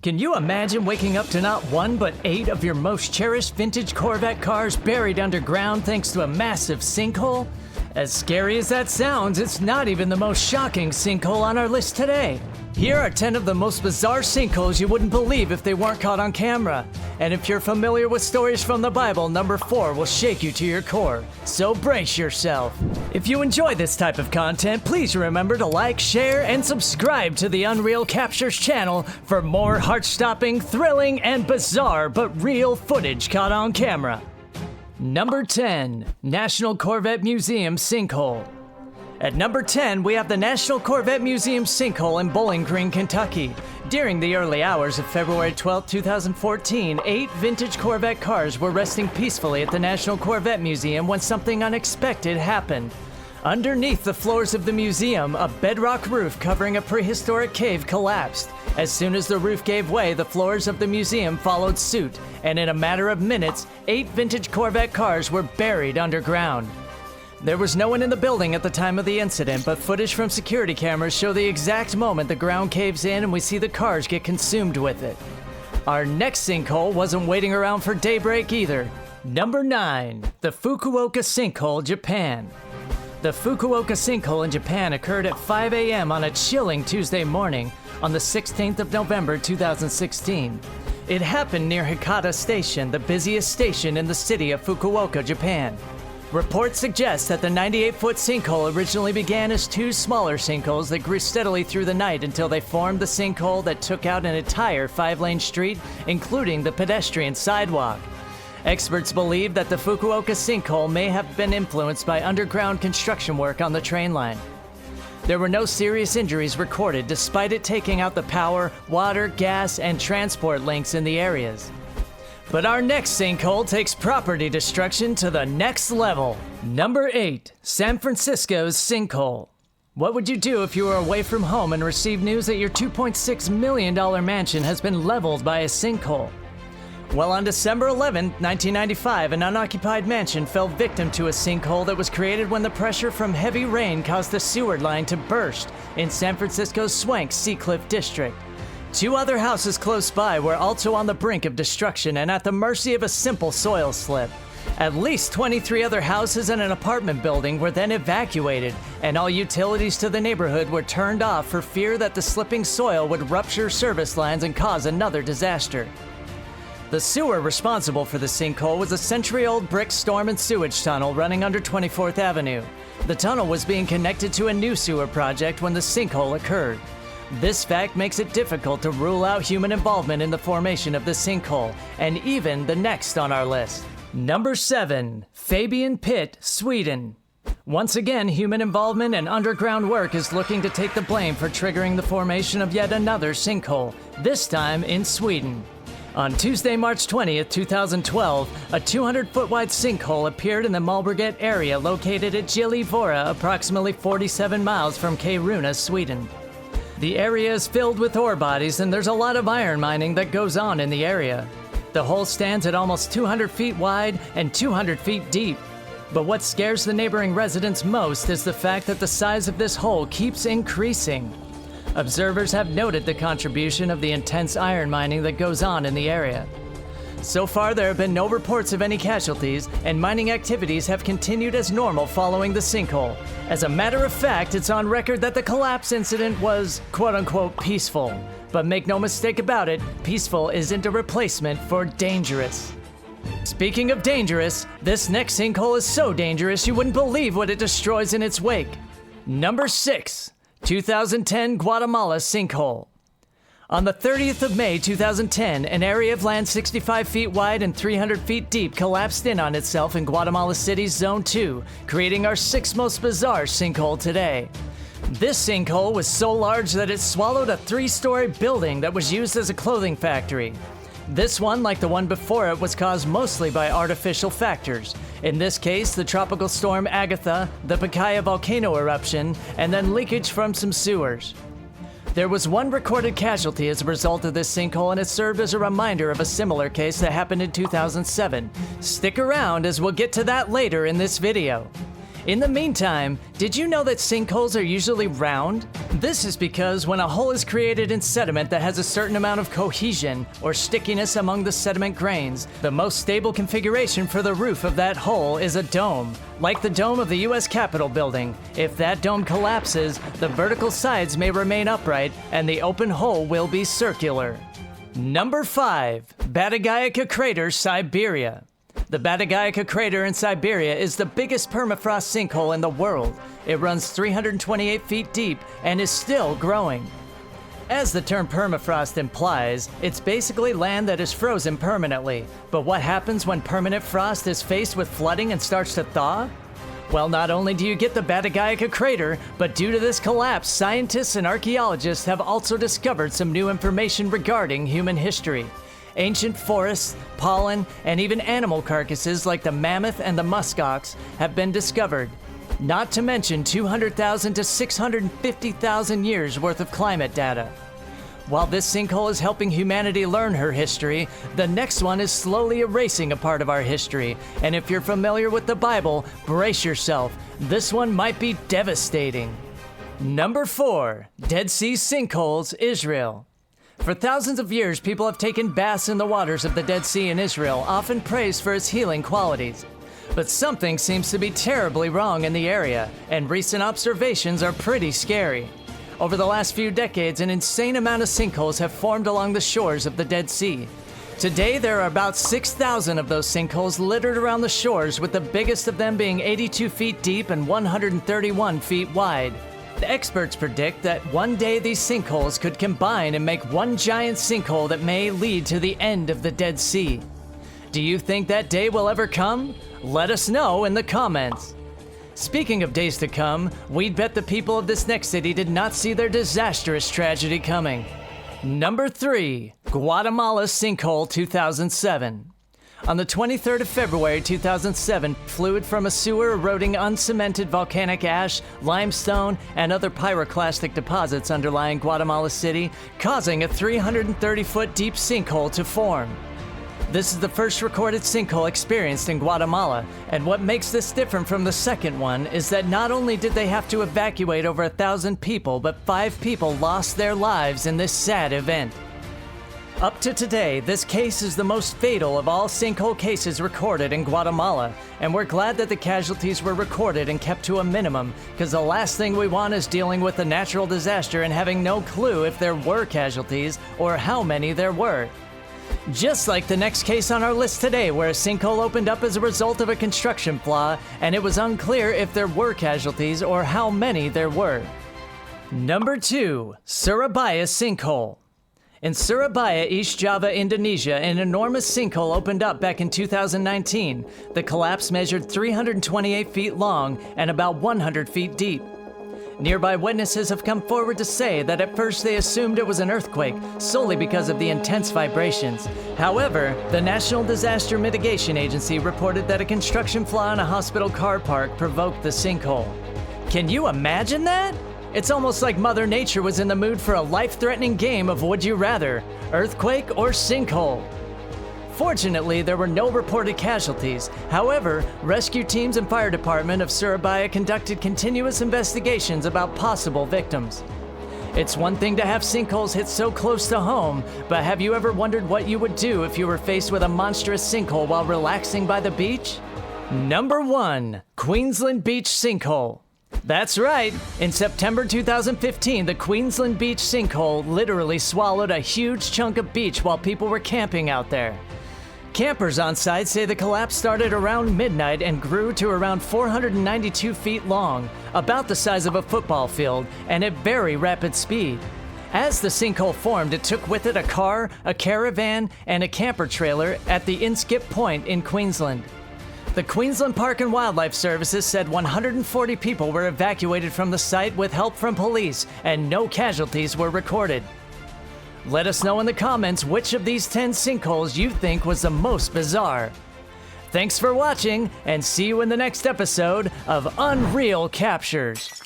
Can you imagine waking up to not one but 8 of your most cherished vintage Corvette cars buried underground thanks to a massive sinkhole? As scary as that sounds, it's not even the most shocking sinkhole on our list today. Here are 10 of the most bizarre sinkholes you wouldn't believe if they weren't caught on camera. And if you're familiar with stories from the Bible, number 4 will shake you to your core. So brace yourself. If you enjoy this type of content, please remember to like, share, and subscribe to the Unreal Captures channel for more heart-stopping, thrilling, and bizarre but real footage caught on camera. Number 10. National Corvette Museum Sinkhole. At number 10, we have the National Corvette Museum Sinkhole in Bowling Green, Kentucky. During the early hours of February 12, 2014, 8 vintage Corvette cars were resting peacefully at the National Corvette Museum when something unexpected happened. Underneath the floors of the museum, a bedrock roof covering a prehistoric cave collapsed. As soon as the roof gave way, the floors of the museum followed suit, and in a matter of minutes, 8 vintage Corvette cars were buried underground. There was no one in the building at the time of the incident, but footage from security cameras show the exact moment the ground caves in and we see the cars get consumed with it. Our next sinkhole wasn't waiting around for daybreak either. Number 9. The Fukuoka Sinkhole, Japan. The Fukuoka Sinkhole in Japan occurred at 5 a.m. on a chilling Tuesday morning on the 16th of November 2016. It happened near Hakata Station, the busiest station in the city of Fukuoka, Japan. Reports suggest that the 98-foot sinkhole originally began as 2 smaller sinkholes that grew steadily through the night until they formed the sinkhole that took out an entire 5-lane street, including the pedestrian sidewalk. Experts believe that the Fukuoka sinkhole may have been influenced by underground construction work on the train line. There were no serious injuries recorded despite it taking out the power, water, gas, and transport links in the areas. But our next sinkhole takes property destruction to the next level. Number 8. San Francisco's Sinkhole. What would you do if you were away from home and received news that your $2.6 million mansion has been leveled by a sinkhole? Well, on December 11, 1995, an unoccupied mansion fell victim to a sinkhole that was created when the pressure from heavy rain caused the sewer line to burst in San Francisco's Swank Seacliff district. 2 other houses close by were also on the brink of destruction and at the mercy of a simple soil slip. At least 23 other houses and an apartment building were then evacuated, and all utilities to the neighborhood were turned off for fear that the slipping soil would rupture service lines and cause another disaster. The sewer responsible for the sinkhole was a century-old brick storm and sewage tunnel running under 24th Avenue. The tunnel was being connected to a new sewer project when the sinkhole occurred. This fact makes it difficult to rule out human involvement in the formation of the sinkhole, and even the next on our list. Number 7. Fabian Pit, Sweden. Once again, human involvement and underground work is looking to take the blame for triggering the formation of yet another sinkhole, this time in Sweden. On Tuesday, March 20th, 2012, a 200-foot wide sinkhole appeared in the Malberget area located at Gällivare, approximately 47 miles from Kiruna, Sweden. The area is filled with ore bodies and there's a lot of iron mining that goes on in the area. The hole stands at almost 200 feet wide and 200 feet deep. But what scares the neighboring residents most is the fact that the size of this hole keeps increasing. Observers have noted the contribution of the intense iron mining that goes on in the area. So far, there have been no reports of any casualties, and mining activities have continued as normal following the sinkhole. As a matter of fact, it's on record that the collapse incident was, quote-unquote, peaceful. But make no mistake about it, peaceful isn't a replacement for dangerous. Speaking of dangerous, this next sinkhole is so dangerous you wouldn't believe what it destroys in its wake. Number 6. 2010 Guatemala Sinkhole. On the 30th of May 2010, an area of land 65 feet wide and 300 feet deep collapsed in on itself in Guatemala City's Zone 2, creating our 6th most bizarre sinkhole today. This sinkhole was so large that it swallowed a 3-story building that was used as a clothing factory. This one, like the one before it, was caused mostly by artificial factors. In this case, the tropical storm Agatha, the Pacaya volcano eruption, and then leakage from some sewers. There was 1 recorded casualty as a result of this sinkhole, and it served as a reminder of a similar case that happened in 2007. Stick around as we'll get to that later in this video. In the meantime, did you know that sinkholes are usually round? This is because when a hole is created in sediment that has a certain amount of cohesion or stickiness among the sediment grains, the most stable configuration for the roof of that hole is a dome, like the dome of the US Capitol building. If that dome collapses, the vertical sides may remain upright and the open hole will be circular. Number 5. Batagayaka Crater, Siberia. The Batagayaka Crater in Siberia is the biggest permafrost sinkhole in the world. It runs 328 feet deep and is still growing. As the term permafrost implies, it's basically land that is frozen permanently. But what happens when permanent frost is faced with flooding and starts to thaw? Well, not only do you get the Batagayaka Crater, but due to this collapse, scientists and archaeologists have also discovered some new information regarding human history. Ancient forests, pollen, and even animal carcasses like the mammoth and the muskox have been discovered. Not to mention 200,000 to 650,000 years worth of climate data. While this sinkhole is helping humanity learn her history, the next one is slowly erasing a part of our history. And if you're familiar with the Bible, brace yourself. This one might be devastating. Number 4. Dead Sea Sinkholes, Israel. For thousands of years, people have taken baths in the waters of the Dead Sea in Israel, often praised for its healing qualities. But something seems to be terribly wrong in the area, and recent observations are pretty scary. Over the last few decades, an insane amount of sinkholes have formed along the shores of the Dead Sea. Today, there are about 6,000 of those sinkholes littered around the shores, with the biggest of them being 82 feet deep and 131 feet wide. The experts predict that one day these sinkholes could combine and make one giant sinkhole that may lead to the end of the Dead Sea. Do you think that day will ever come? Let us know in the comments. Speaking of days to come, we'd bet the people of this next city did not see their disastrous tragedy coming. Number 3. Guatemala Sinkhole 2007. On the 23rd of February 2007, fluid from a sewer eroding uncemented volcanic ash, limestone, and other pyroclastic deposits underlying Guatemala City, causing a 330-foot deep sinkhole to form. This is the first recorded sinkhole experienced in Guatemala, and what makes this different from the second one is that not only did they have to evacuate over 1,000 people, but 5 people lost their lives in this sad event. Up to today, this case is the most fatal of all sinkhole cases recorded in Guatemala, and we're glad that the casualties were recorded and kept to a minimum, because the last thing we want is dealing with a natural disaster and having no clue if there were casualties or how many there were. Just like the next case on our list today, where a sinkhole opened up as a result of a construction flaw, and it was unclear if there were casualties or how many there were. Number 2. Surabaya Sinkhole. In Surabaya, East Java, Indonesia, an enormous sinkhole opened up back in 2019. The collapse measured 328 feet long and about 100 feet deep. Nearby witnesses have come forward to say that at first they assumed it was an earthquake, solely because of the intense vibrations. However, the National Disaster Mitigation Agency reported that a construction flaw in a hospital car park provoked the sinkhole. Can you imagine that? It's almost like Mother Nature was in the mood for a life-threatening game of Would You Rather, earthquake or sinkhole. Fortunately, there were no reported casualties. However, rescue teams and fire department of Surabaya conducted continuous investigations about possible victims. It's one thing to have sinkholes hit so close to home, but have you ever wondered what you would do if you were faced with a monstrous sinkhole while relaxing by the beach? Number 1. Queensland Beach Sinkhole. That's right. In September 2015, the Queensland Beach sinkhole literally swallowed a huge chunk of beach while people were camping out there. Campers on site say the collapse started around midnight and grew to around 492 feet long, about the size of a football field, and at very rapid speed. As the sinkhole formed, it took with it a car, a caravan, and a camper trailer at the Inskip Point in Queensland. The Queensland Park and Wildlife Services said 140 people were evacuated from the site with help from police, and no casualties were recorded. Let us know in the comments which of these 10 sinkholes you think was the most bizarre. Thanks for watching, and see you in the next episode of Unreal Captures.